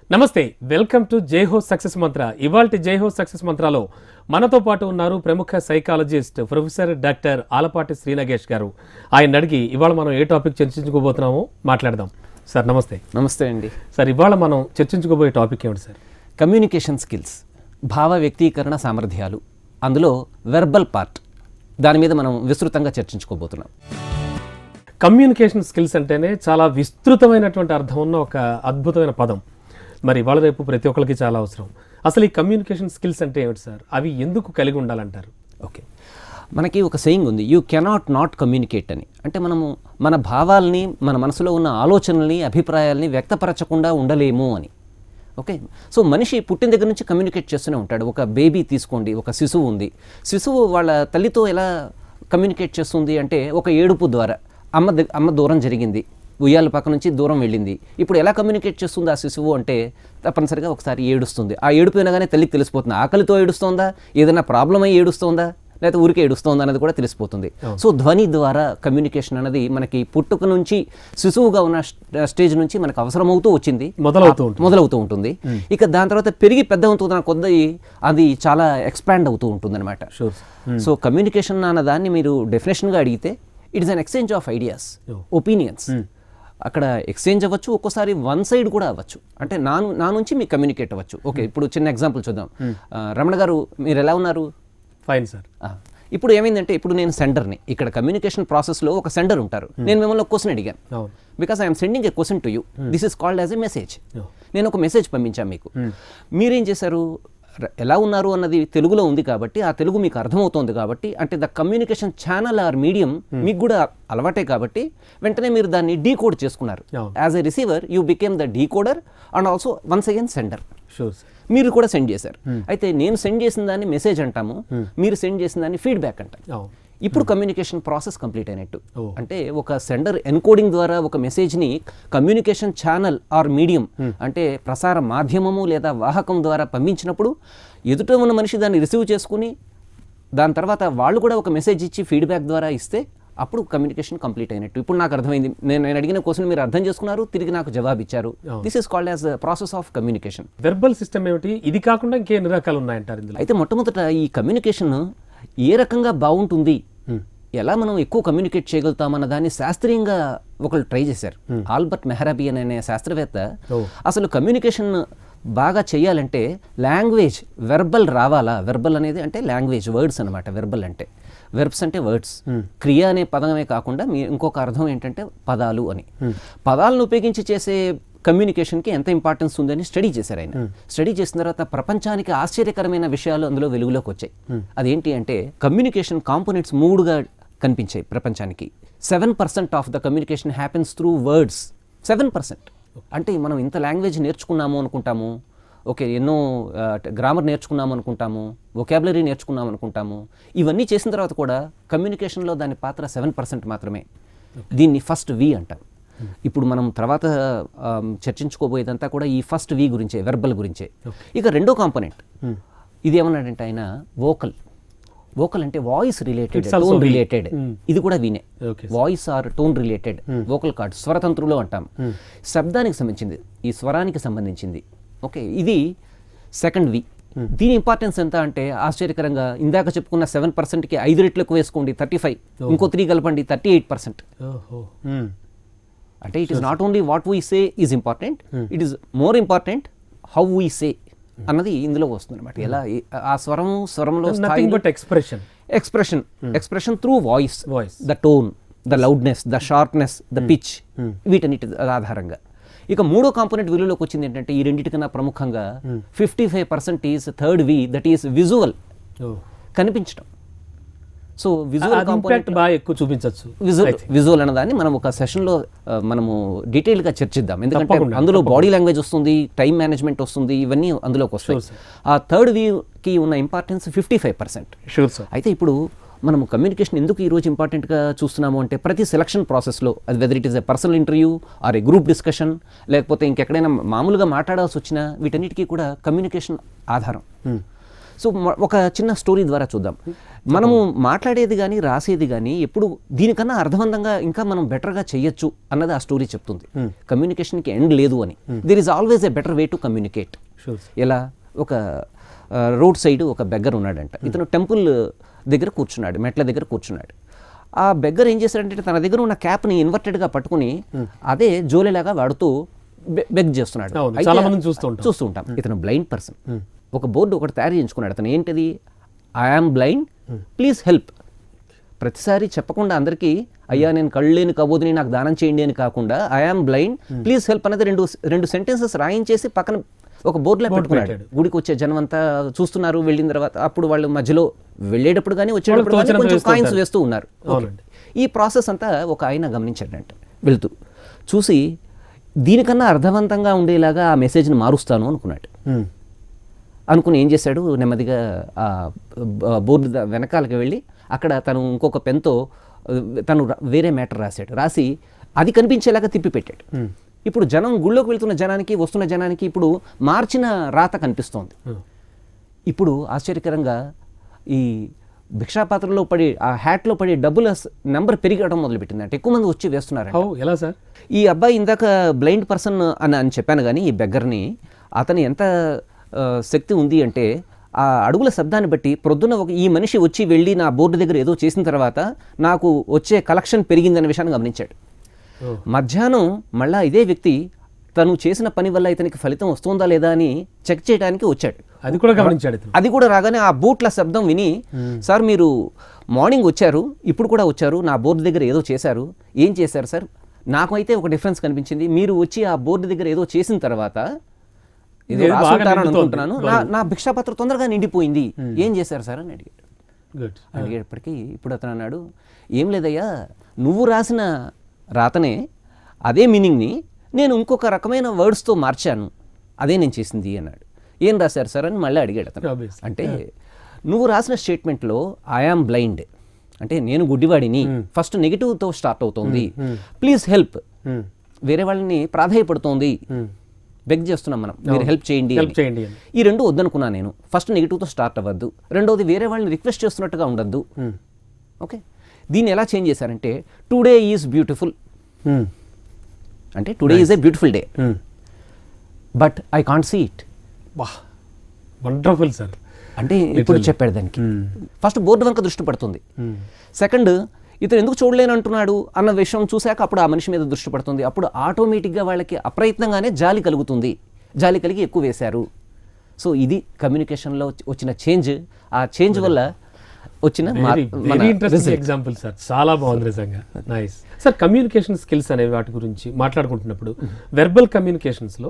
నమస్తే, welcome to జై హో సక్సెస్ మంత్ర. ఇవాల్టి జై హో సక్సెస్ మంత్రాలో మనతో పాటు ఉన్నారు ప్రముఖ psychologist professor doctor Alapati Srinagesh గారు. ఆయన అడిగి ఇవాళ మనం ఏ టాపిక్ చర్చించుకోబోతున్నామో మాట్లాడదాం. సార్ నమస్తే. నమస్తే అండి. సార్, ఇవాళ మనం చర్చించుకోబోయే టాపిక్ ఏమిటి సార్? కమ్యూనికేషన్ స్కిల్స్, భావ వ్యక్తీకరణ సామర్థ్యాలు, అందులో వెర్బల్ పార్ట్, దాని మీద మనం విస్తృతంగా చర్చించుకోబోతున్నాం. కమ్యూనికేషన్ స్కిల్స్ అంటేనే చాలా విస్తృతమైనటువంటి అర్థం ఉన్న ఒక అద్భుతమైన పదం. మరి ఇవాళ రేపు ప్రతి ఒక్కరికి చాలా అవసరం. అసలు ఈ కమ్యూనికేషన్ స్కిల్స్ అంటే ఏమిటి సార్? అవి ఎందుకు కలిగి ఉండాలంటారు? ఓకే, మనకి ఒక సేయింగ్ ఉంది, యూ కెనాట్ నాట్ కమ్యూనికేట్ అని. అంటే మనము మన భావాల్ని, మన మనసులో ఉన్న ఆలోచనల్ని, అభిప్రాయాల్ని వ్యక్తపరచకుండా ఉండలేము అని. ఓకే, సో మనిషి పుట్టిన దగ్గర నుంచి కమ్యూనికేట్ చేస్తూనే ఉంటాడు. ఒక బేబీ తీసుకోండి, ఒక శిశువు ఉంది. శిశువు వాళ్ళ తల్లితో ఎలా కమ్యూనికేట్ చేస్తుంది అంటే ఒక ఏడుపు ద్వారా. అమ్మ దూరం జరిగింది, ఉయ్యాల పక్క నుంచి దూరం వెళ్ళింది. ఇప్పుడు ఎలా కమ్యూనికేట్ చేస్తుంది ఆ శిశువు అంటే తప్పనిసరిగా ఒకసారి ఏడుస్తుంది. ఆ ఏడుపు వినగానే తల్లికి తెలిసిపోతుంది, ఆకలితో ఏడుస్తోందా, ఏదైనా ప్రాబ్లం అయ్యి ఏడుస్తోందా, లేకపోతే ఊరికే ఏడుస్తోందా అనేది కూడా తెలిసిపోతుంది. సో ధ్వని ద్వారా కమ్యూనికేషన్ అనేది మనకి పుట్టుక నుంచి శిశువుగా ఉన్న స్టేజ్ నుంచి మనకు అవసరమవుతూ వచ్చింది, మొదలవుతూ ఉంటుంది. ఇక దాని తర్వాత పెరిగి పెద్ద అవుతున్న కొద్దీ అది చాలా ఎక్స్పాండ్ అవుతూ ఉంటుంది అనమాట. సో కమ్యూనికేషన్ అన్న దాన్ని మీరు డెఫినేషన్గా అడిగితే it is an exchange of ideas, opinions. అక్కడ ఎక్స్చేంజ్ అవ్వచ్చు, ఒక్కోసారి వన్ సైడ్ కూడా అవ్వచ్చు. అంటే నా నుంచి మీకు కమ్యూనికేట్ అవ్వచ్చు. ఓకే, ఇప్పుడు చిన్న ఎగ్జాంపుల్ చూద్దాం. రమణ గారు, మీరు ఎలా ఉన్నారు? Fine sir. ఇప్పుడు ఏమైందంటే, ఇప్పుడు నేను సెండర్ని. ఇక్కడ కమ్యూనికేషన్ ప్రాసెస్లో ఒక సెండర్ ఉంటారు. నేను మిమ్మల్ని ఒక క్వశ్చన్ అడిగాను, because I'm sending A question to you. This is called as a message. నేను ఒక మెసేజ్ పంపించాను మీకు. మీరేం చేశారు? ఎలా ఉన్నారు అన్నది తెలుగులో ఉంది కాబట్టి, ఆ తెలుగు మీకు అర్థమవుతోంది కాబట్టి, అంటే the communication channel or medium మీకు కూడా అలవాటే కాబట్టి వెంటనే మీరు దాన్ని డీకోడ్ చేసుకున్నారు. As a receiver you became the decoder and also once again sender. మీరు కూడా సెండ్ చేశారు. అయితే నేను సెండ్ చేసిన దాన్ని మెసేజ్ అంటాము, మీరు సెండ్ చేసిన దాన్ని ఫీడ్బ్యాక్ అంటాం. ఇప్పుడు కమ్యూనికేషన్ ప్రాసెస్ కంప్లీట్ అయినట్టు. అంటే ఒక సెండర్ ఎన్కోడింగ్ ద్వారా ఒక మెసేజ్ని కమ్యూనికేషన్ ఛానల్ ఆర్ మీడియం, అంటే ప్రసార మాధ్యమము లేదా వాహకం ద్వారా పంపించినప్పుడు ఎదుట ఉన్న మనిషి దాన్ని రిసీవ్ చేసుకుని దాని తర్వాత వాళ్ళు కూడా ఒక మెసేజ్ ఇచ్చి ఫీడ్బ్యాక్ ద్వారా ఇస్తే అప్పుడు కమ్యూనికేషన్ కంప్లీట్ అయినట్టు. ఇప్పుడు నాకు అర్థమైంది, నేను అడిగిన క్వశ్చన్ మీరు అర్థం చేసుకున్నారు, తిరిగి నాకు జవాబు ఇచ్చారు. This is called as process of communication. Verbal system ఏమిటి? ఇది కాకుండా ఇంకెన్ని రకాలు ఉన్నాయంటారు ఇందులో? అయితే మొట్టమొదట ఈ కమ్యూనికేషన్ ఏ రకంగా బాగుంటుంది, ఎలా మనం ఎక్కువ కమ్యూనికేట్ చేయగలుగుతామన్న దాన్ని శాస్త్రీయంగా ఒకళ్ళు ట్రై చేశారు. ఆల్బర్ట్ మెహ్రాబియన్ అనే శాస్త్రవేత్త అసలు కమ్యూనికేషన్ బాగా చేయాలంటే లాంగ్వేజ్, వెర్బల్ రావాలా. వెర్బల్ అనేది అంటే లాంగ్వేజ్, వర్డ్స్ అనమాట. వెర్బల్ అంటే వెర్బ్స్ అంటే వర్డ్స్, క్రియ అనే పదమే కాకుండా ఇంకొక అర్థం ఏంటంటే పదాలు అని. పదాలను ఉపయోగించి చేసే కమ్యూనికేషన్కి ఎంత ఇంపార్టెన్స్ ఉందని స్టడీ చేశారు ఆయన. స్టడీ చేసిన తర్వాత ప్రపంచానికి ఆశ్చర్యకరమైన విషయాలు అందులో వెలుగులోకి వచ్చాయి. అదేంటి అంటే కమ్యూనికేషన్ కాంపోనెంట్స్ 3గా కనిపించాయి ప్రపంచానికి. 7% of the communication happens through words. 7%. అంటే మనం ఇంత లాంగ్వేజ్ నేర్చుకున్నాము అనుకుంటాము, ఓకే, ఎన్నో గ్రామర్ నేర్చుకున్నాము అనుకుంటాము, వొకాబులరీ నేర్చుకున్నాము అనుకుంటాము. ఇవన్నీ చేసిన తర్వాత కూడా కమ్యూనికేషన్లో దాని పాత్ర 7% మాత్రమే. దీన్ని ఫస్ట్ వి అంటాం. ఇప్పుడు మనం తర్వాత చర్చించుకోబోయేదంతా కూడా ఈ ఫస్ట్ వి గురించే, వెర్బల్ గురించే. ఇక రెండో కాంపోనెంట్ ఇది ఏమన్నాడంటే ఆయన, వోకల్ అంటే వాయిస్ రిలేటెడ్, టోన్ రిలేటెడ్. ఇది కూడా వీనే, voice or tone related. Vocal cord స్వరతంత్రులు అంటాం. శబ్దానికి సంబంధించింది, ఈ స్వరానికి సంబంధించింది. ఓకే, ఇది సెకండ్ వి. దీని ఇంపార్టెన్స్ ఎంత అంటే ఆశ్చర్యకరంగా, ఇందాక చెప్పుకున్న 7%కి 5 రెట్లకు వేసుకోండి, 35, ఇంకో 3 కలపండి, 38%. అంటే it is not only what we say is important, it is more important how we say అన్నది ఇందులో వస్తుంది అనమాట. ఎలా ఆ స్వరంలో expression through voice, the tone, the loudness, the sharpness, the pitch, వీటన్నిటి ఆధారంగా. ఇక మూడో కాంపోనెంట్ విలువలోకి వచ్చింది ఏంటంటే ఈ రెండింటికన్నా ప్రముఖంగా 55% is third V, that is visual, కనిపించడం. సో విజువల్ కాంపోనెంట్ బాగా ఎక్కువ చూపించవచ్చు. విజువల్ అన్నదాన్ని మనం ఒక సెషన్లో మనము డీటెయిల్గా చర్చిద్దాం. ఎందుకంటే అందులో బాడీ లాంగ్వేజ్ వస్తుంది, టైం మేనేజ్మెంట్ వస్తుంది, ఇవన్నీ అందులోకి వస్తాయి. ఆ థర్డ్ వ్యూకి ఉన్న ఇంపార్టెన్స్ 55%. అయితే ఇప్పుడు మనము కమ్యూనికేషన్ ఎందుకు ఈరోజు ఇంపార్టెంట్గా చూస్తున్నాము అంటే ప్రతి సెలక్షన్ ప్రాసెస్లో, అది whether it is a personal interview or A group discussion, లేకపోతే ఇంకెక్కడైనా మామూలుగా మాట్లాడాల్సి వచ్చినా వీటన్నిటికీ కూడా కమ్యూనికేషన్ ఆధారం. సో ఒక చిన్న స్టోరీ ద్వారా చూద్దాం. మనము మాట్లాడేది కానీ రాసేది కానీ ఎప్పుడు దీనికన్నా అర్థవంతంగా ఇంకా మనం బెటర్గా చేయొచ్చు అన్నది ఆ స్టోరీ చెప్తుంది. కమ్యూనికేషన్కి ఎండ్ లేదు అని. There is always a better way to communicate. ఎలా, ఒక రోడ్ సైడ్ ఒక బెగ్గర్ ఉన్నాడంట. ఇతను టెంపుల్ దగ్గర కూర్చున్నాడు, మెట్ల దగ్గర కూర్చున్నాడు. ఆ బెగ్గర్ ఏం చేశాడంటే తన దగ్గర ఉన్న క్యాప్ని ఇన్వర్టెడ్గా పట్టుకుని అదే జోలేలాగా వాడుతూ బెగ్ చేస్తున్నాడు. చూస్తూ ఉంటాం. ఇతను బ్లైండ్ పర్సన్. ఒక బోర్డు ఒకటి తయారు చేయించుకున్నాడు. అతను ఏంటిది, ఐఆమ్ బ్లైండ్ ప్లీజ్ హెల్ప్. ప్రతిసారి చెప్పకుండా అందరికీ అయ్యా నేను కళ్ళు లేని కబోదిని నాకు దానం చేయండి అని కాకుండా ఐఆమ్ బ్లైండ్ ప్లీజ్ హెల్ప్ అనేది రెండు సెంటెన్సెస్ రాయించేసి పక్కన ఒక బోర్డులో పెట్టుకున్నాడు. గుడికి వచ్చే జనం అంతా చూస్తున్నారు. వెళ్ళిన తర్వాత అప్పుడు వాళ్ళు మధ్యలో వెళ్ళేటప్పుడు కానీ వచ్చేటప్పుడు కానీ కొంచెం కాయిన్స్ వేస్తూ ఉన్నారు. ఈ ప్రాసెస్ అంతా ఒక ఆయన గమనించాడంట. వెళ్తూ చూసి దీనికన్నా అర్థవంతంగా ఉండేలాగా ఆ మెసేజ్ని మారుస్తాను అనుకున్నాడు. అనుకుని ఏం చేశాడు, నెమ్మదిగా ఆ బోర్డు వెనకాలకి వెళ్ళి అక్కడ తను ఇంకొక పెన్తో తను వేరే మ్యాటర్ రాశాడు. రాసి అది కనిపించేలాగా తిప్పి పెట్టాడు. ఇప్పుడు జనం గుళ్ళోకి వెళ్తున్న జనానికి వస్తున్న జనానికి ఇప్పుడు మార్చిన రాత కనిపిస్తోంది. ఇప్పుడు ఆశ్చర్యకరంగా ఈ భిక్షాపాత్రలో పడి ఆ హ్యాట్లో పడి డబ్బుల నెంబర్ పెరిగడం మొదలుపెట్టింది. అంటే ఎక్కువ మంది వచ్చి వేస్తున్నారు. ఎలా సార్? ఈ అబ్బాయి ఇందాక బ్లైండ్ పర్సన్ అని చెప్పాను కానీ ఈ బెగ్గర్ని అతని ఎంత శక్తి ఉంది అంటే ఆ అడుగుల శబ్దాన్ని బట్టి ప్రొద్దున ఈ మనిషి వచ్చి వెళ్ళి నా బోర్డు దగ్గర ఏదో చేసిన తర్వాత నాకు వచ్చే కలెక్షన్ పెరిగిందనే విషయాన్ని గమనించాడు. మధ్యాహ్నం మళ్ళా ఇదే వ్యక్తి తను చేసిన పని వల్ల ఇతనికి ఫలితం వస్తుందా లేదా అని చెక్ చేయడానికి వచ్చాడు. అది కూడా గమనించాడు. అది కూడా రాగానే ఆ బూట్ల శబ్దం విని, సార్ మీరు మార్నింగ్ వచ్చారు, ఇప్పుడు కూడా వచ్చారు, నా బోర్డు దగ్గర ఏదో చేశారు, ఏం చేశారు సార్? నాకు అయితే ఒక డిఫరెన్స్ కనిపించింది. మీరు వచ్చి ఆ బోర్డు దగ్గర ఏదో చేసిన తర్వాత ఏదో రాసుకుంటారని అనుకుంటున్నాను, నా భిక్షాపత్ర తొందరగా నిండిపోయింది, ఏం చేశారు సార్ అని అడిగాడు. అడిగేటప్పటికీ ఇప్పుడు అతను అన్నాడు, ఏం లేదయ్యా, నువ్వు రాసిన రాతనే అదే మీనింగ్ని నేను ఇంకొక రకమైన వర్డ్స్తో మార్చాను, అదే నేను చేసింది అన్నాడు. ఏం రాశారు సార్ అని మళ్ళీ అడిగాడు అతను. అంటే నువ్వు రాసిన స్టేట్మెంట్లో ఐఆమ్ బ్లైండ్ అంటే నేను గుడ్డివాడిని ఫస్ట్ నెగిటివ్తో స్టార్ట్ అవుతోంది. ప్లీజ్ హెల్ప్ వేరే వాళ్ళని ప్రాధాయపడుతోంది, బెగ్ చేస్తున్నాం మనం, మీరు హెల్ప్ చేయండి. ఈ రెండు వద్దనుకున్నాను నేను. ఫస్ట్ నెగిటివ్తో స్టార్ట్ అవ్వద్దు, రెండోది వేరే వాళ్ళని రిక్వెస్ట్ చేస్తున్నట్టుగా ఉండద్దు. ఓకే, దీన్ని ఎలా చేంజ్ చేశారంటే టుడే ఈజ్ బ్యూటిఫుల్ అంటే today is a beautiful day but I can't see it. Wonderful sir. అంటే ఇప్పుడు చెప్పాడు దానికి. ఫస్ట్ బోర్డు వెనక దృష్టి పడుతుంది. సెకండ్, ఇతను ఎందుకు చూడలేనంటున్నాడు అన్న విషయం చూశాక అప్పుడు ఆ మనిషి మీద దృష్టి పడుతుంది. అప్పుడు ఆటోమేటిక్గా వాళ్ళకి అప్రయత్నంగానే జాలి కలుగుతుంది. జాలి కలిగి ఎక్కువ వేశారు. సో ఇది కమ్యూనికేషన్లో వచ్చిన చేంజ్. ఆ చేంజ్ వల్ల వచ్చిన ఎగ్జాంపుల్ సార్. చాలా బాగుంది నిజంగా. Nice sir. కమ్యూనికేషన్ స్కిల్స్ అనే వాటి గురించి మాట్లాడుకుంటున్నప్పుడు వెర్బల్ కమ్యూనికేషన్స్లో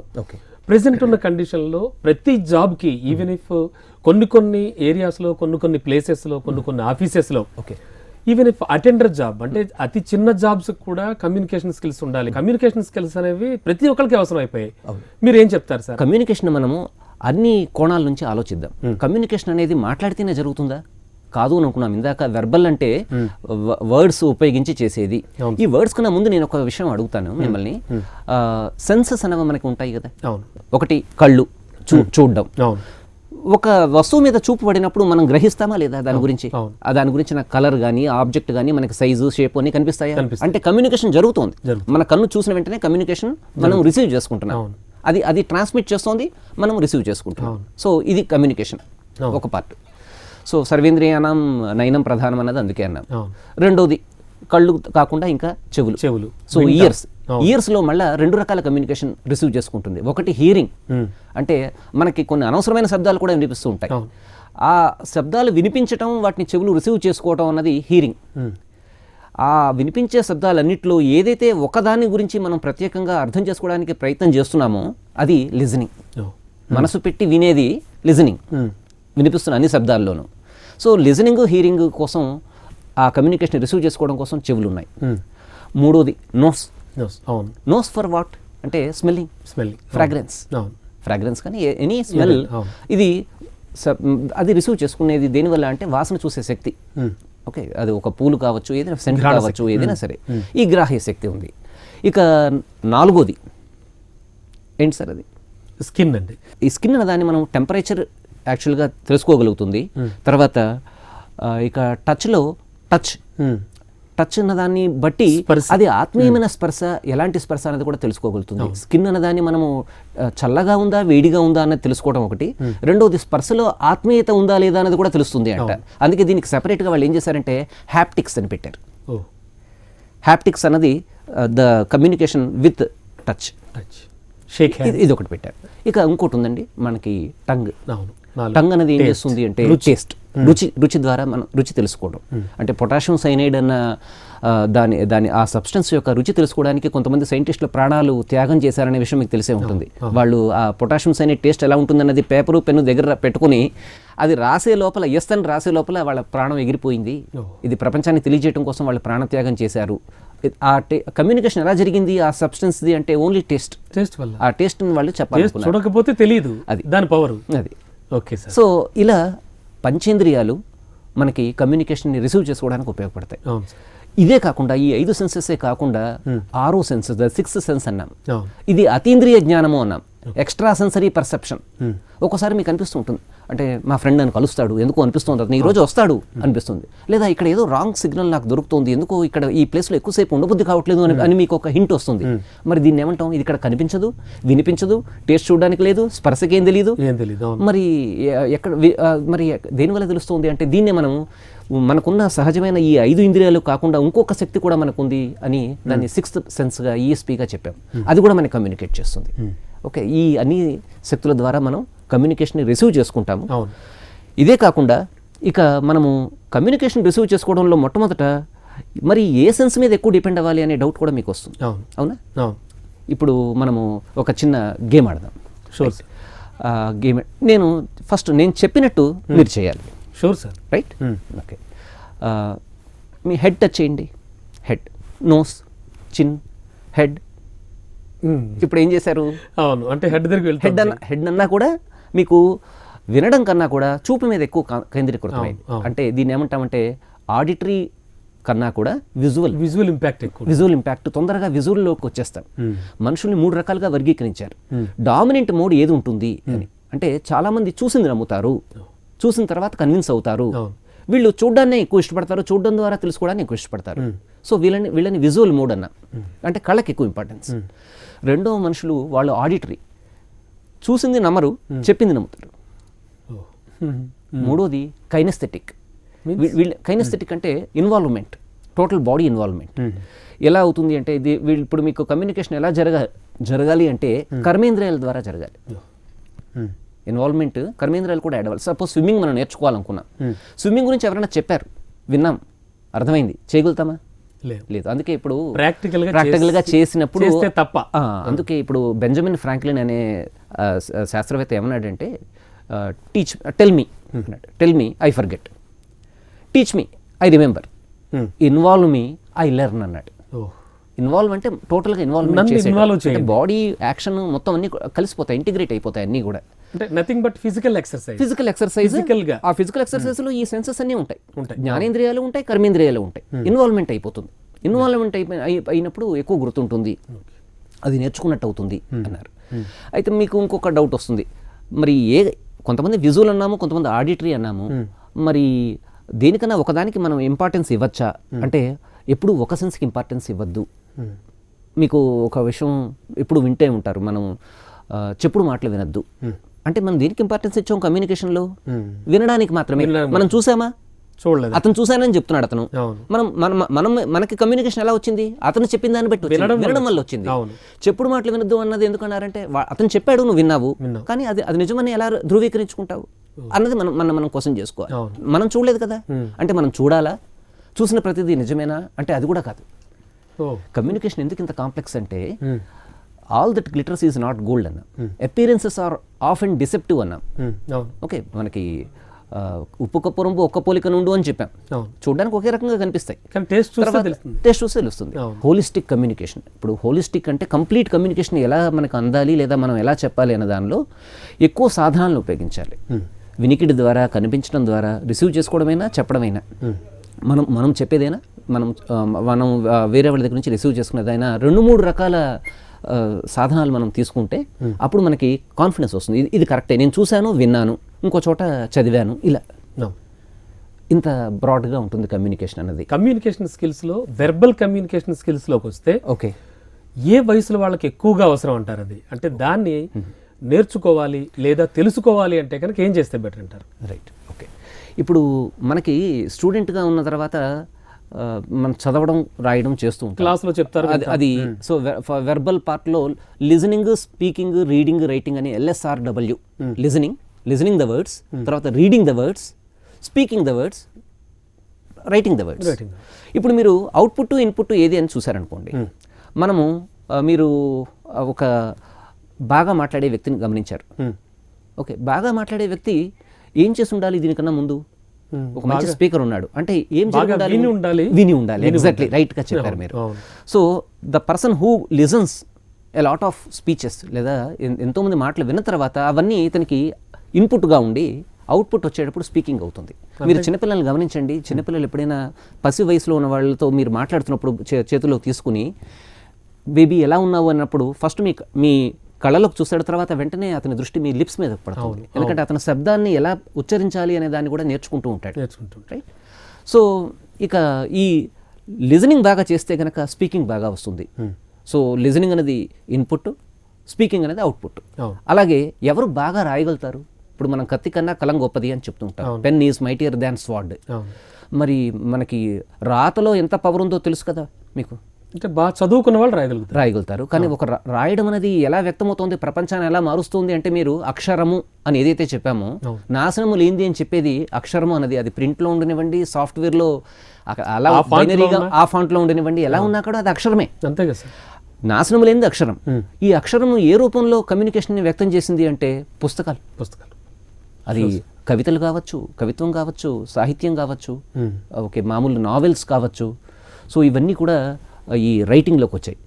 ప్రెసెంట్ ఉన్న కండిషన్లో ప్రతి జాబ్కి ఈవెన్ ఇఫ్ కొన్ని ఏరియాస్లో కొన్ని ప్లేసెస్లో కొన్ని ఆఫీసెస్లో ఈవెన్ ఇఫ్ అటెండర్ జాబ్ అంటే అతి చిన్న జాబ్స్ కూడా కమ్యూనికేషన్ స్కిల్స్ ఉండాలి. కమ్యూనికేషన్ స్కిల్స్ అనేవి ప్రతి ఒక్కరికి అవసరం అయిపోయాయి. మీరు ఏం చెప్తారు సార్? కమ్యూనికేషన్ మనము అన్ని కోణాల నుంచి ఆలోచిద్దాం. కమ్యూనికేషన్ అనేది మాట్లాడితేనే జరుగుతుందా? కాదు అని అనుకున్నాం. ఇందాక వెర్బల్ అంటే వర్డ్స్ ఉపయోగించి చేసేది. ఈ వర్డ్స్ కన్నా ముందు నేను ఒక విషయం అడుగుతాను మిమ్మల్ని. సెన్సెస్ అనేవి మనకి ఉంటాయి కదా. ఒకటి కళ్ళు చూడడం. ఒక వస్తువు మీద చూపు పడినప్పుడు మనం గ్రహిస్తామా లేదా దాని గురించి? దాని గురించిన కలర్ కానీ ఆబ్జెక్ట్ కానీ మనకి సైజు షేప్ అని కనిపిస్తాయా? అంటే కమ్యూనికేషన్ జరుగుతోంది. మన కన్ను చూసిన వెంటనే కమ్యూనికేషన్ మనం రిసీవ్ చేసుకుంటున్నాం. అది ట్రాన్స్మిట్ చేస్తోంది, మనం రిసీవ్ చేసుకుంటున్నాం. సో ఇది కమ్యూనికేషన్ ఒక పార్ట్. సో సర్వేంద్రియానం నయనం ప్రధానం అన్నది అందుకే అన్నాం. రెండోది కళ్ళు కాకుండా ఇంకా చెవులు. సో ఇయర్స్లో మళ్ళీ రెండు రకాల కమ్యూనికేషన్ రిసీవ్ చేసుకుంటుంది. ఒకటి హియరింగ్ అంటే మనకి కొన్ని అనవసరమైన శబ్దాలు కూడా వినిపిస్తూ ఉంటాయి. ఆ శబ్దాలు వినిపించటం, వాటిని చెవులు రిసీవ్ చేసుకోవటం అన్నది హియరింగ్. ఆ వినిపించే శబ్దాలన్నింటిలో ఏదైతే ఒకదాని గురించి మనం ప్రత్యేకంగా అర్థం చేసుకోవడానికి ప్రయత్నం చేస్తున్నామో అది లిజనింగ్. మనసు పెట్టి వినేది లిజనింగ్, వినిపిస్తున్న అన్ని శబ్దాల్లోనూ. సో లిజనింగ్ హియరింగ్ కోసం ఆ కమ్యూనికేషన్ రిసీవ్ చేసుకోవడం కోసం చెవులు ఉన్నాయి. మూడోది నోస్ ఫర్ వాట్ అంటే స్మెల్లింగ్, ఫ్రాగ్రెన్స్ కానీ ఎనీ స్మెల్. ఇది అది రిసీవ్ చేసుకునేది దేనివల్ల అంటే వాసన చూసే శక్తి. ఓకే, అది ఒక పూలు కావచ్చు, ఏదైనా సెంట్ కావచ్చు, ఏదైనా సరే ఈ గ్రాహ్య శక్తి ఉంది. ఇక నాలుగోది ఏంటి సార్? అది స్కిన్ అండి. ఈ స్కిన్ అనే దాన్ని మనం టెంపరేచర్ యాక్చువల్గా తెలుసుకోగలుగుతుంది. తర్వాత ఇక టచ్లో టచ్ అన్నదాన్ని బట్టి అది ఆత్మీయమైన స్పర్శ, ఎలాంటి స్పర్శ అనేది కూడా తెలుసుకోగలుగుతుంది. స్కిన్ అన్నదాన్ని మనము చల్లగా ఉందా వేడిగా ఉందా అనేది తెలుసుకోవడం ఒకటి, రెండోది స్పర్శలో ఆత్మీయత ఉందా లేదా అనేది కూడా తెలుస్తుంది అంట. అందుకే దీనికి సెపరేట్గా వాళ్ళు ఏం చేశారంటే హ్యాప్టిక్స్ అని పెట్టారు. హ్యాప్టిక్స్ అన్నది ద కమ్యూనికేషన్ విత్ టచ్, ఇది ఒకటి పెట్టారు. ఇక ఇంకోటి ఉందండి మనకి టంగ్. టంగ్ అనేది ఏం చేస్తుంది అంటే రుచి ద్వారా మనం రుచి తెలుసుకోవడం. అంటే పొటాషియం సైనైడ్ అన్న దాని ఆ సబ్స్టెన్స్ యొక్క రుచి తెలుసుకోవడానికి కొంతమంది సైంటిస్టులు ప్రాణాలు త్యాగం చేశారనే విషయం మీకు తెలిసే ఉంటుంది. వాళ్ళు ఆ పొటాషియం సైనైడ్ టేస్ట్ ఎలా ఉంటుందన్నది పేపరు పెన్ను దగ్గర పెట్టుకుని అది రాసే లోపల అని రాసే లోపల వాళ్ళ ప్రాణం ఎగిరిపోయింది. ఇది ప్రపంచాన్ని తెలియజేయడం కోసం వాళ్ళు ప్రాణత్యాగం చేశారు. ఆ కమ్యూనికేషన్ ఎలా జరిగింది ఆ సబ్స్టెన్స్ది అంటే ఓన్లీ టేస్ట్ వల్ల. ఆ టేస్ట్ వాళ్ళు చెప్పాలి, చూడకపోతే తెలియదు అది దాని పవర్. అది ఓకే సార్. సో ఇలా పంచేంద్రియాలు మనకి కమ్యూనికేషన్ని రిసీవ్ చేసుకోవడానికి ఉపయోగపడతాయి. ఇదే కాకుండా ఈ 5 సెన్సెసే కాకుండా 6వ సెన్స్, ద 6th సెన్స్ అన్నాం. ఇది అతీంద్రియ జ్ఞానము అన్నాం, ఎక్స్ట్రా సెన్సరీ పర్సెప్షన్. ఒక్కోసారి మీకు అనిపిస్తూ ఉంటుంది అంటే మా ఫ్రెండ్ నన్ను కలుస్తాడు, ఎందుకు అనిపిస్తుంది అతను ఈ రోజు వస్తాడు అనిపిస్తుంది, లేదా ఇక్కడ ఏదో రాంగ్ సిగ్నల్ నాకు దొరుకుతుంది, ఎందుకో ఇక్కడ ఈ ప్లేస్లో ఎక్కువసేపు ఉండబుద్ధి కావట్లేదు అని మీకు ఒక హింట్ వస్తుంది. మరి దీన్ని ఏమంటాం, ఇది ఇక్కడ కనిపించదు, వినిపించదు, టేస్ట్ చూడడానికి లేదు, స్పర్శకి ఏం తెలియదు, మరి ఎక్కడ మరి దేనివల్ల తెలుస్తుంది అంటే దీన్నే మనం మనకున్న సహజమైన ఈ 5 ఇంద్రియాలు కాకుండా ఇంకొక శక్తి కూడా మనకుంది అని దాన్ని 6th సెన్స్గా ఈఎస్పీగా చెప్పాం. అది కూడా మనకి కమ్యూనికేట్ చేస్తుంది. ఓకే, ఈ అన్ని శక్తుల ద్వారా మనం కమ్యూనికేషన్ రిసీవ్ చేసుకుంటాము. ఇదే కాకుండా ఇక మనము కమ్యూనికేషన్ రిసీవ్ చేసుకోవడంలో మొట్టమొదట మరి ఏ సెన్స్ మీద ఎక్కువ డిపెండ్ అవ్వాలి అనే డౌట్ కూడా మీకు వస్తుంది. అవునా? ఇప్పుడు మనము ఒక చిన్న గేమ్ ఆడదాం. గేమ్ నేను చెప్పినట్టు మీరు చేయాలి. Sure sir. రైట్? ఓకే. మీ హెడ్ టచ్ చేయండి. హెడ్, నోస్, చిన్, హెడ్. ఇప్పుడు ఏం చేశారు? అవును, అంటే హెడ్ దగ్గరికి హెడ్ అన్నా కూడా మీకు వినడం కన్నా కూడా చూపు మీద ఎక్కువ కేంద్రీకృతమైంది. అంటే దీన్ని ఏమంటామంటే ఆడిటరీ కన్నా కూడా విజువల్ ఇంపాక్ట్ తొందరగా విజువల్లోకి వచ్చేస్తాం. మనుషుల్ని 3 రకాలుగా వర్గీకరించారు. డామినెంట్ మోడ్ ఏది ఉంటుంది అని అంటే చాలామంది చూసింది నమ్ముతారు, చూసిన తర్వాత కన్విన్స్ అవుతారు. వీళ్ళు చూడడాన్నే ఎక్కువ ఇష్టపడతారు, చూడడం ద్వారా తెలుసుకోవడానికి ఎక్కువ ఇష్టపడతారు. సో వీళ్ళని విజువల్ మోడ్ అన్న, అంటే కళ్ళకి ఎక్కువ ఇంపార్టెన్స్. రెండో మనుషులు వాళ్ళు ఆడిటరీ, చూసింది నమ్మరు, చెప్పింది నమ్ముతారు. మూడోది కైనెస్థెటిక్. కైనెస్థెటిక్ అంటే ఇన్వాల్వ్మెంట్, టోటల్ బాడీ ఇన్వాల్వ్మెంట్. ఎలా అవుతుంది అంటే ఇప్పుడు మీకు కమ్యూనికేషన్ ఎలా జరగాలి అంటే కర్మేంద్రియాల ద్వారా జరగాలి. ఇన్వాల్వ్మెంట్ కర్మేంద్రియాలు కూడా యాడ్ అవ్వాలి. సపోజ్ స్విమ్మింగ్ మనం నేర్చుకోవాలనుకున్నాం, స్విమ్మింగ్ గురించి ఎవరైనా చెప్పారు, విన్నాం, అర్థమైంది, చేయగలుగుతామా? లేదు. అందుకే ఇప్పుడు ప్రాక్టికల్గా చేసినప్పుడు తప్ప. అందుకే ఇప్పుడు బెంజమిన్ ఫ్రాంక్లిన్ అనే శాస్త్రవేత్త ఏమన్నాడంటే tell me I forget, teach me I remember, involve me I learn అన్నాడు. ఇన్వాల్వ్ అంటే టోటల్గా ఇన్వాల్వ్ బాడీ యాక్షన్ మొత్తం అన్ని కలిసిపోతాయి, ఇంటిగ్రేట్ అయిపోతాయి అన్నీ కూడా. అంటే నథింగ్ బట్ ఫిజికల్ ఎక్సర్సైజ్. ఆ ఫిజికల్ ఎక్సర్సైజ్ లో ఈ సెన్సెస్ అన్నీ ఉంటాయి, జ్ఞానేంద్రియాలు ఉంటాయి, కర్మేంద్రియాలు ఉంటాయి. ఇన్వాల్వ్మెంట్ అయిపోతుంది. ఇన్వాల్వ్మెంట్ అయినప్పుడు ఎక్కువ గుర్తుంటుంది, అది నేర్చుకున్నట్టు అవుతుంది అన్నారు. అయితే మీకు ఇంకొక డౌట్ వస్తుంది, మరి కొంతమంది విజువల్ అన్నాము, కొంతమంది ఆడిటరీ అన్నాము, మరి దేనికన్నా ఒకదానికి మనం ఇంపార్టెన్స్ ఇవ్వచ్చా అంటే ఎప్పుడు ఒక సెన్స్కి ఇంపార్టెన్స్ ఇవ్వద్దు. మీకు ఒక విషయం ఎప్పుడు వింటే ఉంటారు, మనం చెప్పుడు మాటలు వినద్దు అంటే మనం దేనికి ఇంపార్టెన్స్ ఇచ్చాం కమ్యూనికేషన్లో? వినడానికి మాత్రమే. మనం చూసామా? చూడలేదు. అతను చూసానని చెప్తున్నాడు అతను. మనకి కమ్యూనికేషన్ ఎలా వచ్చింది? అతను చెప్పిన దాన్ని బట్టి వినడం వల్ల వచ్చింది. చెప్పుడు మాటలు వినద్దు అన్నది ఎందుకన్నారంటే అతను చెప్పాడు, నువ్వు విన్నావు, కానీ అది నిజమని ఎలా ధృవీకరించుకుంటావు అన్నది మనం క్వశ్చన్ చేసుకోవాలి. మనం చూడలేదు కదా, అంటే మనం చూడాలా? చూసిన ప్రతిదీ నిజమేనా అంటే అది కూడా కాదు. కమ్యూనికేషన్ ఎందుకు ఇంత కాంప్లెక్స్ అంటే all that glitters is not gold అన్న, appearances are of and deceptive అన్న. ఓకే, మనకి ఉప్పు కప్పు రంపు ఒక్క పోలిక నుండు అని చెప్పాం, చూడడానికి ఒకే రకంగా కనిపిస్తాయి, టేస్ట్ చూస్తే తెలుస్తుంది. హోలిస్టిక్ కమ్యూనికేషన్, ఇప్పుడు హోలిస్టిక్ అంటే కంప్లీట్ కమ్యూనికేషన్ ఎలా మనకు అందాలి లేదా మనం ఎలా చెప్పాలి అన్న దానిలో ఎక్కువ సాధనాలను ఉపయోగించాలి. వినికిడి ద్వారా, కనిపించడం ద్వారా, రిసీవ్ చేసుకోవడమైనా చెప్పడమైనా, మనం చెప్పేదైనా, మనం వేరే వాళ్ళ దగ్గర నుంచి రిసీవ్ చేసుకునేదైనా 2-3 రకాల సాధనాలు మనం తీసుకుంటే అప్పుడు మనకి కాన్ఫిడెన్స్ వస్తుంది. ఇది కరెక్టే, నేను చూశాను, విన్నాను, ఇంకో చోట చదివాను, ఇలా ఇంత బ్రాడ్గా ఉంటుంది కమ్యూనికేషన్ అన్నది. కమ్యూనికేషన్ స్కిల్స్లో వెర్బల్ కమ్యూనికేషన్ స్కిల్స్లోకి వస్తే ఓకే, ఏ వయసులో వాళ్ళకి ఎక్కువగా అవసరం అంటారు అది? అంటే దాన్ని నేర్చుకోవాలి లేదా తెలుసుకోవాలి అంటే కనుక ఏం చేస్తే బెటర్ అంటారు? Right, okay. ఇప్పుడు మనకి స్టూడెంట్గా ఉన్న తర్వాత మనం చదవడం రాయడం చేస్తూ ఉంటాం, క్లాస్లో చెప్తారు అది. సో వెర్బల్ పార్ట్లో లిజనింగ్, స్పీకింగ్, రీడింగ్, రైటింగ్ అని LSRW. లిజనింగ్ ద వర్డ్స్, తర్వాత reading the words, speaking the words, writing the words. ఇప్పుడు మీరు అవుట్పుట్ ఇన్పుట్ ఏది అని చూసారనుకోండి, మనము మీరు ఒక బాగా మాట్లాడే వ్యక్తిని గమనించారు. ఓకే, బాగా మాట్లాడే వ్యక్తి ఏం చేసి ఉండాలి? దీనికన్నా ముందు ఒక మంచి స్పీకర్ ఉన్నాడు అంటే ఏం విని ఉండాలి. ఎగ్జాక్ట్లీ రైట్గా చెప్పారు మీరు. So the person who listens a lot of speeches లేదా ఎంతోమంది మాటలు విన్న తర్వాత అవన్నీ ఇతనికి ఇన్పుట్గా ఉండి అవుట్పుట్ వచ్చేటప్పుడు స్పీకింగ్ అవుతుంది. మీరు చిన్నపిల్లల్ని గమనించండి, చిన్నపిల్లలు ఎప్పుడైనా పసి వయసులో ఉన్న వాళ్ళతో మీరు మాట్లాడుతున్నప్పుడు చేతిలో తీసుకుని బేబీ ఎలా ఉన్నావు అన్నప్పుడు ఫస్ట్ మీ కళ్ళలోకి చూస్తాడు, తర్వాత వెంటనే అతని దృష్టి మీ లిప్స్ మీద పడుతుంది. ఎందుకంటే అతని శబ్దాన్ని ఎలా ఉచ్చరించాలి అనే దాన్ని కూడా నేర్చుకుంటూ ఉంటాడు. రైట్. సో ఇక ఈ లిజనింగ్ బాగా చేస్తే కనుక స్పీకింగ్ బాగా వస్తుంది. సో లిజనింగ్ అనేది ఇన్పుట్, స్పీకింగ్ అనేది అవుట్పుట్. అలాగే ఎవరు బాగా రాయగలుగుతారు? ఇప్పుడు మనం కత్తి కన్నా కలం గొప్పది అని చెప్తుంటాం. Pen is mightier than sword. మరి మనకి రాతలో ఎంత పవర్ ఉందో తెలుసు కదా మీకు. అంటే బాగా చదువుకున్న వాళ్ళు రాయగలుగుతారు. కానీ ఒక రాయడం అనేది ఎలా వ్యక్తమవుతుంది, ప్రపంచాన్ని ఎలా మారుస్తుంది అంటే మీరు అక్షరము అని ఏదైతే చెప్పామో, నాశనము లేనిది అని చెప్పేది అక్షరము అనేది. అది ప్రింట్లో ఉండనివ్వండి, సాఫ్ట్వేర్లో అలా బైనరీగా ఆ ఫాంట్లో ఉండనివ్వండి, ఎలా ఉన్నా కూడా అది అక్షరమే. అంతే కదా సార్. నాశనం లేనిది అక్షరం. ఈ అక్షరము ఏ రూపంలో కమ్యూనికేషన్ వ్యక్తం చేసింది అంటే పుస్తకాలు. అది కవితలు కావచ్చు, కవిత్వం కావచ్చు, సాహిత్యం కావచ్చు, ఓకే, మామూలు నావెల్స్ కావచ్చు. సో ఇవన్నీ కూడా ఈ రైటింగ్లోకి వచ్చాయి.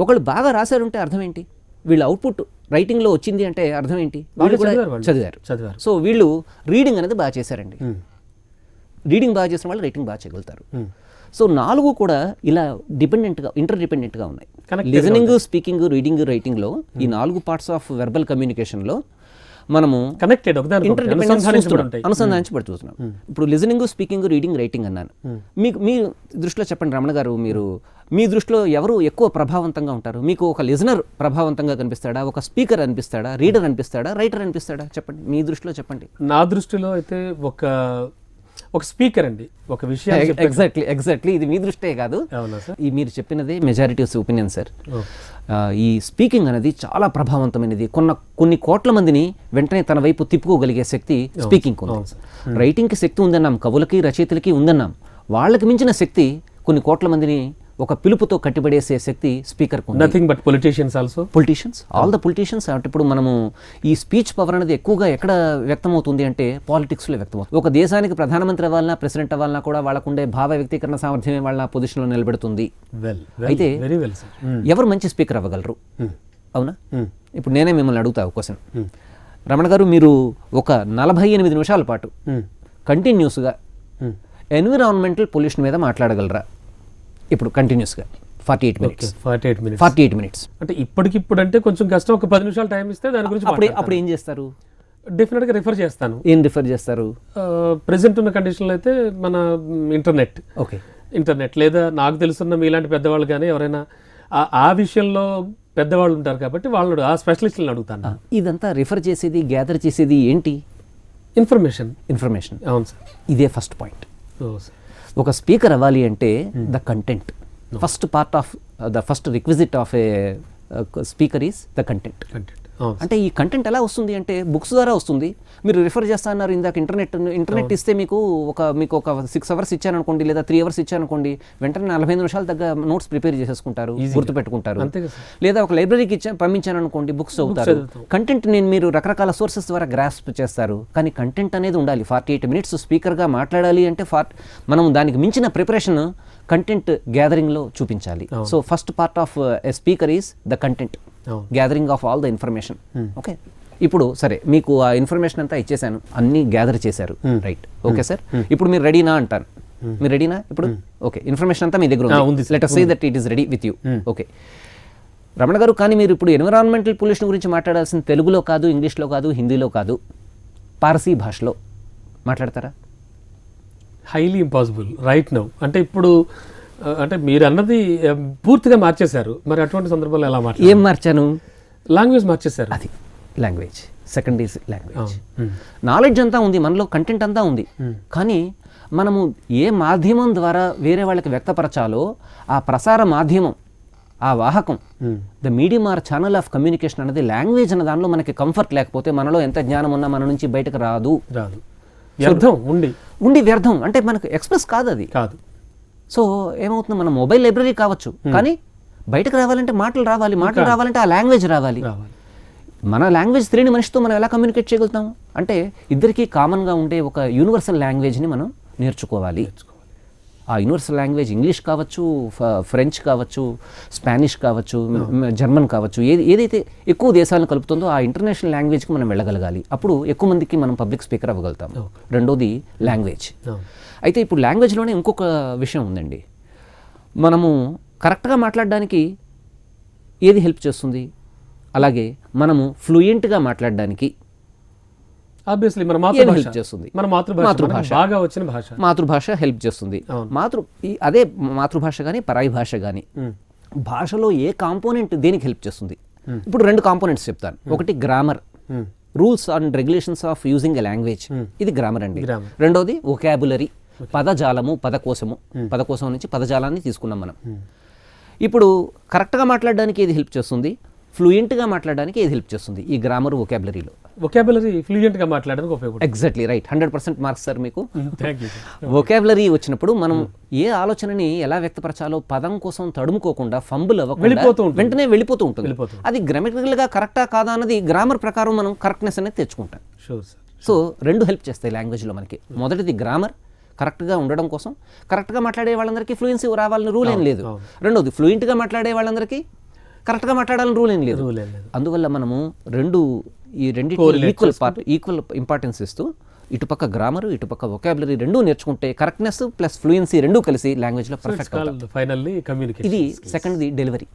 ఒకళ్ళు బాగా రాశారంటే అర్థం ఏంటి? వీళ్ళ అవుట్పుట్ రైటింగ్లో వచ్చింది అంటే అర్థం ఏంటి? వీళ్ళు కూడా చదివారు. సో వీళ్ళు రీడింగ్ అనేది బాగా చేశారండి. రీడింగ్ బాగా చేసిన వాళ్ళు రైటింగ్ బాగా చేయగలుగుతారు. సో 4 కూడా ఇలా ఇంటర్ డిపెండెంట్గా ఉన్నాయి. లిజనింగ్, స్పీకింగ్, రీడింగ్, రైటింగ్లో ఈ 4 పార్ట్స్ ఆఫ్ వెర్బల్ కమ్యూనికేషన్లో మనము కనెక్టెడ్ అనుసంధానించబడి చూస్తున్నాం. ఇప్పుడు లిజనింగ్, స్పీకింగ్, రీడింగ్, రైటింగ్ అన్నాను. మీ దృష్టిలో చెప్పండి రమణ గారు, మీ దృష్టిలో ఎవరు ఎక్కువ ప్రభావవంతంగా ఉంటారు? మీకు ఒక లిజనర్ ప్రభావవంతంగా కనిపిస్తాడా, ఒక స్పీకర్ అనిపిస్తాడా, రీడర్ అనిపిస్తాడా, రైటర్ అనిపిస్తాడా? చెప్పండి, మీ దృష్టిలో చెప్పండి. నా దృష్టిలో అయితే ఒక స్పీకర్ అండి, ఒక విషయం. ఎగ్జాక్ట్లీ ఇది మీ దృష్టే కాదు, ఈ మీరు చెప్పినదే మెజారిటీ ఒపీనియన్ సార్. ఈ స్పీకింగ్ అనేది చాలా ప్రభావవంతమైనది. కొన్ని కోట్ల మందిని వెంటనే తన వైపు తిప్పుకోగలిగే శక్తి స్పీకింగ్ ఉంది. రైటింగ్కి శక్తి ఉందన్నాం, కవులకి రచయితలకి ఉందన్నాం. వాళ్ళకి మించిన శక్తి కొన్ని కోట్ల మందిని ఒక పిలుపుతో కట్టిపడేసే శక్తి speaker. Nothing but politicians also. All the politicians. అంటే ఇప్పుడు మనము ఈ స్పీచ్ పవర్ అనేది ఎక్కువగా ఎక్కడ వ్యక్తమవుతుంది అంటే పాలిటిక్స్లో వ్యక్తమవుతుంది. ఒక దేశానికి ప్రధానమంత్రి అవ్వాలన్నా, ప్రెసిడెంట్ అవ్వాలన్నా కూడా వాళ్ళకుండే భావ వ్యక్తీకరణ సామర్థ్యమే వాళ్ళ పొజిషన్లో నిలబెడుతుంది. అయితే ఎవరు మంచి స్పీకర్ అవ్వగలరు? అవునా? ఇప్పుడు నేనే మిమ్మల్ని అడుగుతా క్వశ్చన్. రమణ గారు, మీరు ఒక 48 నిమిషాల పాటు కంటిన్యూస్గా ఎన్విరాన్మెంటల్ పొల్యూషన్ మీద మాట్లాడగలరా? ఇప్పుడు కంటిన్యూస్గా 48 మినిట్స్. అంటే ఇప్పటికిప్పుడు అంటే కొంచెం కష్టం. ఒక 10 నిమిషాలు టైం ఇస్తే దాని గురించి అప్పుడు ఏం చేస్తారు? డెఫినెట్గా రిఫర్ చేస్తాను. ఏం రిఫర్ చేస్తారు? ప్రెసెంట్ ఉన్న కండిషన్లో అయితే మన ఇంటర్నెట్ లేదా నాకు తెలుసున్న మీలాంటి పెద్దవాళ్ళు కానీ ఎవరైనా ఆ విషయంలో పెద్దవాళ్ళు ఉంటారు కాబట్టి వాళ్ళు ఆ స్పెషలిస్టులను అడుగుతాను. ఇదంతా రిఫర్ చేసేది, గ్యాదర్ చేసేది ఏంటి? ఇన్ఫర్మేషన్. అవును సార్, ఇదే ఫస్ట్ పాయింట్. ఒక స్పీకర్ అవ్వాలి అంటే the content. First part of the first requisite of A speaker is the content. అంటే ఈ కంటెంట్ ఎలా వస్తుంది అంటే బుక్స్ ద్వారా వస్తుంది. మీరు రిఫర్ చేస్తా అన్నారు ఇందాక, ఇంటర్నెట్ ఇస్తే మీకు ఒక 6 అవర్స్ ఇచ్చాననుకోండి లేదా 3 అవర్స్ ఇచ్చాననుకోండి, వెంటనే 45 నిమిషాలు దగ్గర నోట్స్ ప్రిపేర్ చేసేసుకుంటారు, గుర్తుపెట్టుకుంటారు. లేదా ఒక లైబ్రరీకి పంపించాను అనుకోండి, బుక్స్ చదువుతారు. కంటెంట్ మీరు రకరకాల సోర్సెస్ ద్వారా గ్రాస్ప్ చేస్తారు. కానీ కంటెంట్ అనేది ఉండాలి. 48 మినిట్స్ స్పీకర్గా మాట్లాడాలి అంటే మనం దానికి మించిన ప్రిపరేషన్ కంటెంట్ గ్యాదరింగ్లో చూపించాలి. So first part of a speaker is the content, gathering of all the information. Okay, ఇప్పుడు సరే మీకు ఆ ఇన్ఫర్మేషన్ అంతా ఇచ్చేసాను, అన్ని గ్యాదర్ చేశారు, రైట్? ఓకే సార్, ఇప్పుడు మీరు రెడీనా అంటారు. మీరు రెడీనా ఇప్పుడు? ఓకే, ఇన్ఫర్మేషన్ అంతా మీ దగ్గర ఉంది. Let us say that it is ready with you. Okay, Ramana గారు, కానీ మీరు ఇప్పుడు ఎన్విరాన్మెంటల్ పొల్యూషన్ గురించి మాట్లాడాల్సిన తెలుగులో కాదు, ఇంగ్లీష్లో కాదు, హిందీలో కాదు, పార్సీ భాషలో మాట్లాడతారా? Highly impossible right now. అంటే ఇప్పుడు అంటే మీరు అన్నది పూర్తిగా మార్చేశారు. మరి అటువంటి సందర్భాల్లో ఎలా మాట్లాడారు? ఏం మార్చాను? లాంగ్వేజ్ మార్చేశారు. అది language. Second is language. Knowledge అంతా ఉంది మనలో, కంటెంట్ అంతా ఉంది, కానీ మనము ఏ మాధ్యమం ద్వారా వేరే వాళ్ళకి వ్యక్తపరచాలో ఆ ప్రసార మాధ్యమం, ఆ వాహకం, the medium or channel of communication అనేది లాంగ్వేజ్ అన్న దానిలో మనకి కంఫర్ట్ లేకపోతే మనలో ఎంత జ్ఞానం ఉన్నా మన నుంచి బయటకు రాదు. వ్యర్థం ఉండి వ్యర్థం అంటే మనకు ఎక్స్ప్రెస్ కాదు, అది కాదు. సో ఏమవుతుంది, మన మొబైల్ లైబ్రరీ కావచ్చు, కానీ బయటకు రావాలంటే మాటలు రావాలంటే ఆ లాంగ్వేజ్ రావాలి. మన లాంగ్వేజ్ తెలియని మనిషితో మనం ఎలా కమ్యూనికేట్ చేయగలుగుతాం అంటే ఇద్దరికీ కామన్గా ఉండే ఒక యూనివర్సల్ లాంగ్వేజ్ని మనం నేర్చుకోవాలి. ఆ యూనివర్సల్ లాంగ్వేజ్ ఇంగ్లీష్ కావచ్చు, ఫ్రెంచ్ కావచ్చు, స్పానిష్ కావచ్చు, జర్మన్ కావచ్చు, ఏదైతే ఎక్కువ దేశాలను కలుపుతుందో ఆ ఇంటర్నేషనల్ లాంగ్వేజ్కి మనం వెళ్ళగలగాలి. అప్పుడు ఎక్కువ మందికి మనం పబ్లిక్ స్పీకర్ అవ్వగలుగుతాం. రెండోది లాంగ్వేజ్. అయితే ఇప్పుడు లాంగ్వేజ్లోనే ఇంకొక విషయం ఉందండి. మనము కరెక్ట్గా మాట్లాడడానికి ఏది హెల్ప్ చేస్తుంది, అలాగే మనము ఫ్లూయెంట్గా మాట్లాడడానికి ఆబ్వియస్లీ మన మాతృభాష హెల్ప్ చేస్తుంది. అదే మాతృభాష కానీ పరాయి భాష కానీ భాషలో ఏ కాంపోనెంట్ దేనికి హెల్ప్ చేస్తుంది? ఇప్పుడు 2 కాంపోనెంట్స్ చెప్తాను. ఒకటి grammar, rules and regulations of using a language, ఇది గ్రామర్ అండి. రెండోది వొకాబులరీ, పదజాలము, పదకోశం నుంచి పదజాలాన్ని తీసుకున్నాం మనం. ఇప్పుడు కరెక్ట్గా మాట్లాడడానికి ఏది హెల్ప్ చేస్తుంది, ఫ్లూయెంట్గా మాట్లాడడానికి ఏది హెల్ప్ చేస్తుంది? ఈ గ్రామర్, వొకాబులరీలో. వొకాబులరీ ఫ్లూయెంట్గా మాట్లాడడానికి ఉపయోగపడుతుంది. ఎగ్జాక్ట్లీ రైట్, 100% మార్క్స్ సార్ మీకు. వొకాబులరీ వచ్చినప్పుడు మనం ఏ ఆలోచనని ఎలా వ్యక్తపరచాలో పదం కోసం తడుముకోకుండా, ఫంబుల్ అవ్వకుండా వెంటనే వెళ్ళిపోతూ ఉంటుంది. అది గ్రామటికల్గా కరెక్టా కాదా అన్నది గ్రామర్ ప్రకారం మనం కరెక్ట్నెస్ అనేది తెచ్చుకుంటాం. సో 2 హెల్ప్ చేస్తాయి లాంగ్వేజ్లో మనకి. మొదటిది గ్రామర్, కరెక్ట్గా ఉండడం కోసం, కరెక్ట్గా మాట్లాడే వాళ్ళందరికీ ఫ్లూయెన్సీ రావాలని రూల్ ఏం లేదు. రెండోది ఫ్లూయెంట్గా మాట్లాడే వాళ్ళందరికీ కరెక్ట్గా మాట్లాడాలని రూల్ ఏం లేదు. అందువల్ల మనము ఈ రెండింటి ఈక్వల్ ఇంపార్టెన్స్ ఇస్తూ ఇటుపక్క గ్రామర్, ఇటుపక్క వొకాబులరీ 2 నేర్చుకుంటే కరెక్ట్నెస్ ప్లస్ ఫ్లూయెన్సీ 2 కలిసి లాంగ్వేజ్లో పర్ఫెక్ట్ అవుతాం. ఇది సెకండ్ది డెలివరీ.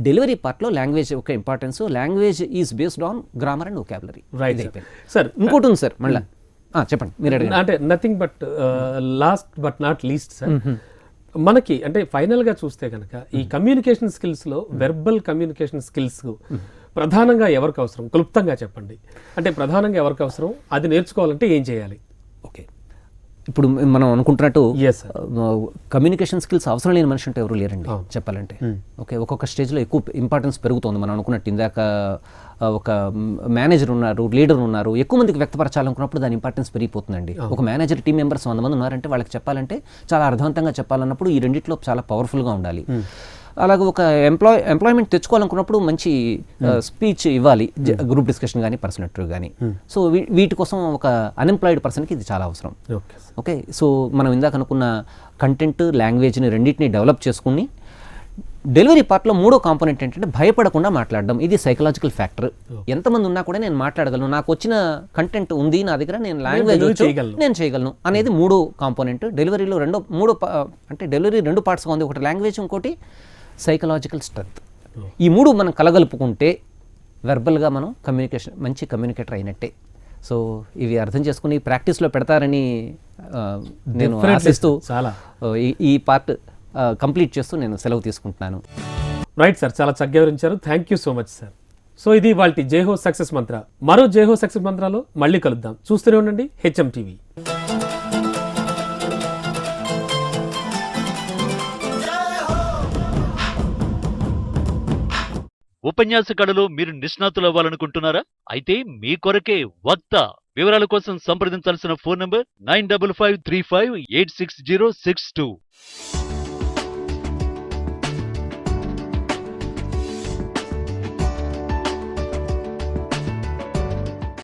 డెలివరీ పార్ట్లో లాంగ్వేజ్ ఒక importance. Language is based on grammar and vocabulary. Sir ఇంకోటి ఉంది సార్, మళ్ళీ చెప్పండి మీరు అడిగారు. అంటే nothing but last but not least sir, మనకి అంటే ఫైనల్గా చూస్తే కనుక ఈ కమ్యూనికేషన్ స్కిల్స్లో వెర్బల్ కమ్యూనికేషన్ స్కిల్స్ ప్రధానంగా ఎవరికి అవసరం, క్లుప్తంగా చెప్పండి. అంటే ప్రధానంగా ఎవరికి అవసరం, అది నేర్చుకోవాలంటే ఏం చేయాలి? ఓకే, ఇప్పుడు మనం అనుకుంటున్నట్టు కమ్యూనికేషన్ స్కిల్స్ అవసరం లేని మనిషి అంటే ఎవరు లేరండి చెప్పాలంటే. ఓకే, ఒక్కొక్క స్టేజ్లో ఎక్కువ ఇంపార్టెన్స్ పెరుగుతుంది. మనం అనుకున్నట్టు ఇందాక ఒక మేనేజర్ ఉన్నారు, లీడర్ ఉన్నారు, ఎక్కువ మందికి వ్యక్తపరచాలనుకున్నప్పుడు దాని ఇంపార్టెన్స్ పెరిగిపోతుందండి. ఒక మేనేజర్ టీం మెంబర్స్ 100 మంది ఉన్నారంటే వాళ్ళకి చెప్పాలంటే చాలా అర్థవంతంగా చెప్పాలన్నప్పుడు ఈ రెండిట్లో చాలా పవర్ఫుల్గా ఉండాలి. అలాగే ఒక ఎంప్లాయ్మెంట్ తెచ్చుకోవాలనుకున్నప్పుడు మంచి స్పీచ్ ఇవ్వాలి, గ్రూప్ డిస్కషన్ కానీ పర్సనల్ ఇంటర్వ్యూ కానీ. సో వీటి కోసం ఒక అన్ఎంప్లాయిడ్ పర్సన్కి ఇది చాలా అవసరం. ఓకే, సో మనం ఇందాక అనుకున్న కంటెంట్, లాంగ్వేజ్ని రెండింటిని డెవలప్ చేసుకుని డెలివరీ పార్ట్లో 3వ కాంపోనెంట్ ఏంటంటే భయపడకుండా మాట్లాడడం. ఇది సైకలాజికల్ ఫ్యాక్టర్. ఎంతమంది ఉన్నా కూడా నేను మాట్లాడగలను, నాకు వచ్చిన కంటెంట్ ఉంది నా దగ్గర, నేను లాంగ్వేజ్ నేను చేయగలను అనేది 3వ కాంపోనెంట్. డెలివరీలో అంటే డెలివరీ 2 పార్ట్స్గా ఉంది, ఒకటి లాంగ్వేజ్, ఇంకోటి సైకలాజికల్ స్ట్రెంత్. ఈ 3 మనం కలగలుపుకుంటే వెర్బల్గా మనం మంచి కమ్యూనికేటర్ అయినట్టే. సో ఇవి అర్థం చేసుకుని ప్రాక్టీస్లో పెడతారని నేను ఆశిస్తూ ఈ పార్ట్ కంప్లీట్ చేస్తూ నేను సెలవు తీసుకుంటున్నాను. రైట్ సార్, చాలా చక్కగా వివరించారు. Thank you so much sir. So ఇది వాళ్ళ జైహో సక్సెస్ మంత్ర. మరో జైహో సక్సెస్ మంత్రాలో మళ్ళీ కలుద్దాం. చూస్తూనే ఉండండి హెచ్ఎం టీవీ. ఉపన్యాస కళలో మీరు నిష్ణాతులు అవ్వాలనుకుంటున్నారా? అయితే మీ కొరకే వక్త. వివరాల కోసం సంప్రదించాల్సిన ఫోన్ నంబర్ 9553586062.